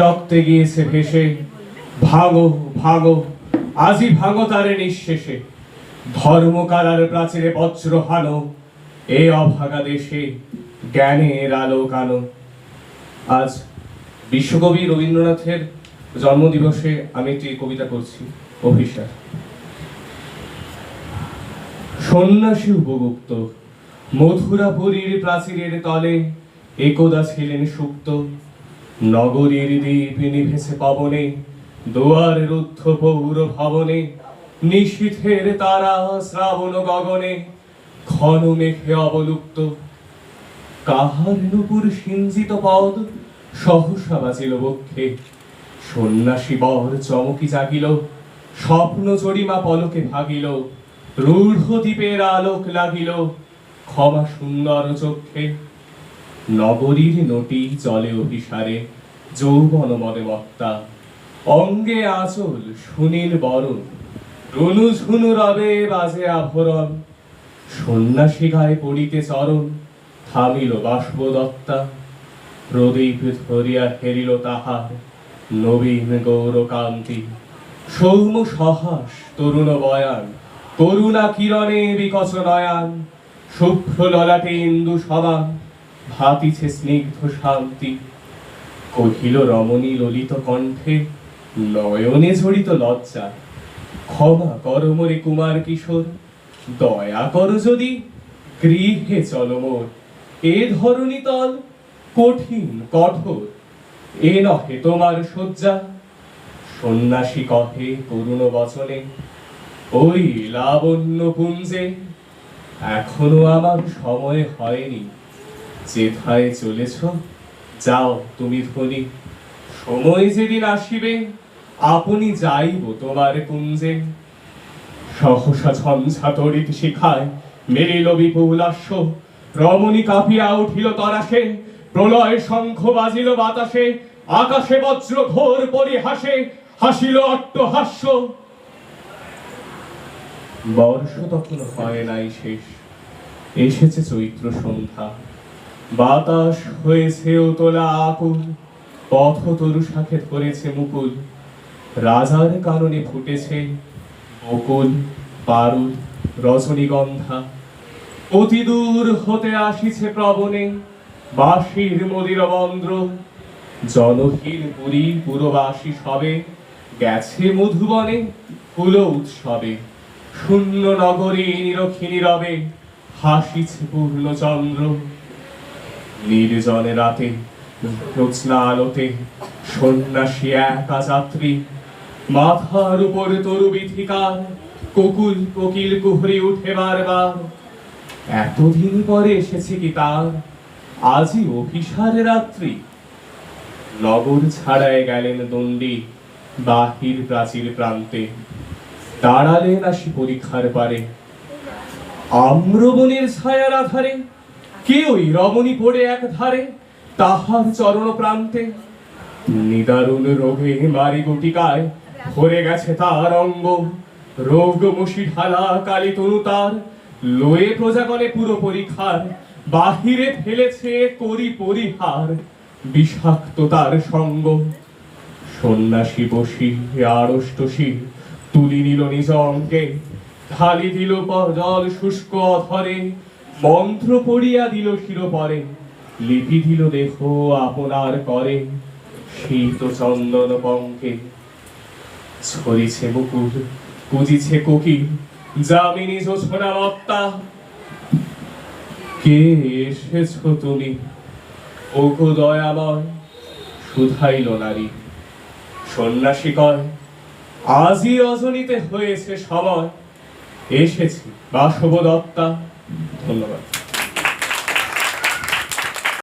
রক্তে গিয়েছে ভেসে, ভাঙো ভাঙো আজি ভাঙো তারে নিঃশেষে, ধর্মকারার প্রাচীরে বজ্র হানো, এ অভাগা দেশে জ্ঞানের আলো কানো। আজ বিশ্বকবি রবীন্দ্রনাথের জন্মদিবসে আমি একটি কবিতা করছি, অভিসার। সন্ন্যাসী উপগুপ্ত মথুরাপুরীর প্রাচীরের তলে একদা ছিলেন সুপ্ত, নগরীর দ্বীপ নিভেছে পবনে, দুয়ার রুদ্ধ পৌর ভবনে, নিশীথের তারা শ্রাবণ গগনে, ঘন মেঘে অবলুপ্ত। কাহার নুপুর সিঞ্জিত পদ সহসা বাজিল বক্ষে, সন্ন্যাসী বর চমকি জাগিল, স্বপ্ন চরিমা পলকে ভাগিল, রূঢ় দ্বীপের আলোক লাগিল ক্ষমা সুন্দর চক্ষে। নগরীর নটি জলে অভিসারে, যৌবন মদে মত্তা, অঙ্গে আঁচল সুনীল বরণ, রুনু ঝুনু রবে বাজে আভরণ, সন্ন্যাসী গায়ে পড়িতে চরণ, থামিল বাষ্পদত্তা। প্রদীপ ধরিয়া হেরিল তাহার নবীন গৌরকান্তি, সৌম্য সহাস তরুণ বয়ান, করুণা কিরণে বিকচ নয়ান, শুভ্র ললাটে ইন্দু সমান, ভাতিছে স্নিগ্ধ শান্তি। কহিল রমণী ললিত কণ্ঠে, নয়নে ঝরিত লজ্জা, ক্ষমা কর মোরে কুমার কিশোর, দয়া কর যদি গৃহে চলো মোর। এ ধরণী তল কঠিন কঠোর, এ নহে তোমার শয্যা। সন্ন্যাসী কহে করুণ বচনে, ওই লাবণ্য পুঞ্জে এখনো আমার সময় হয়নি, যেথায় চলেছ যাও তুমি ধ্বনি। সময় যেদিন আসিবে আপনি যাইব তোমার কুঞ্জে। সহসা ঝঞ্ঝা তড়িৎ শিখায় মেলিল বিপুল আশ্ব, রমণী কাঁপিয়া উঠিল তরাসে, প্রলয় শঙ্খ বাজিল বাতাসে, আকাশে বজ্র ঘোর পরিহাসে হাসিল অট্টহাস্য। বর্ষ তখন হয় নাই শেষ, এসেছে চৈত্র সন্ধ্যা, বাতাস হয়েছে উতলা আকুল, পথ তরু শাখে ধরেছে মুকুল, রাজার কাননে ফুটেছে বকুল পারুল রজনীগন্ধা। অতি দূর হতে আসিছে প্রবনে বাঁশির মদির বন্দ্র, জনহীন পুরী পুরবাসী সবে গেছে মধুবনে ফুল উৎসবে। শূন্য নগরী নিরক্ষিণী রবে হাসিছে পূর্ণচন্দ্র। নির্জনে রাতে জ্যোৎস্না আলোতে সন্ন্যাসী একা যাত্রী, মাথার উপর তরু বিথিকার, কোকুল কোকিল কুহরি উঠে বারবার। এতদিন পরে এসেছে কি তার আজই অভিসার রাত্রি। নগর ছাড়ায় গেলেন দণ্ডী বাহির প্রাচীর প্রান্তে, দাঁড়ালেন আসি পরীক্ষার পারে। আম্রবনের ছায়ার আধারে কেউই রমণী পড়ে এক ধারে তাহার চরণ প্রান্তে। নিদারুণ রোগে মারি গুটিকায় ভরে গেছে তার অঙ্গ, রোগ মুশি ঢালা কালী তনু তার, লয়ে প্রজাগণে পুরো পরীক্ষার, বাহিরে ফেলেছে করি পরিহার বিষাক্ত তার সঙ্গ। সন্ন্যাসী বসি আড়ষ্টসী তুলি নিল নিজ অঙ্গে, ঢালি দিল জল শুষ্ক অধরে, মন্ত্র পড়িয়া দিল শিরোপরে, লিপি দিল দেহ আপনার করে শীত চন্দন পঙ্কে। ছড়িছে মুকুল কুজিছে কোকিল যামিনী জোছনা মত্তা, কে এসেছ তুমি ওগো দয়াময় শুধাইল নারী। সন্ন্যাসী কয় আজই রজনীতে হয়েছে সময়, এসেছি বাসব দত্তা। ধন্যবাদ।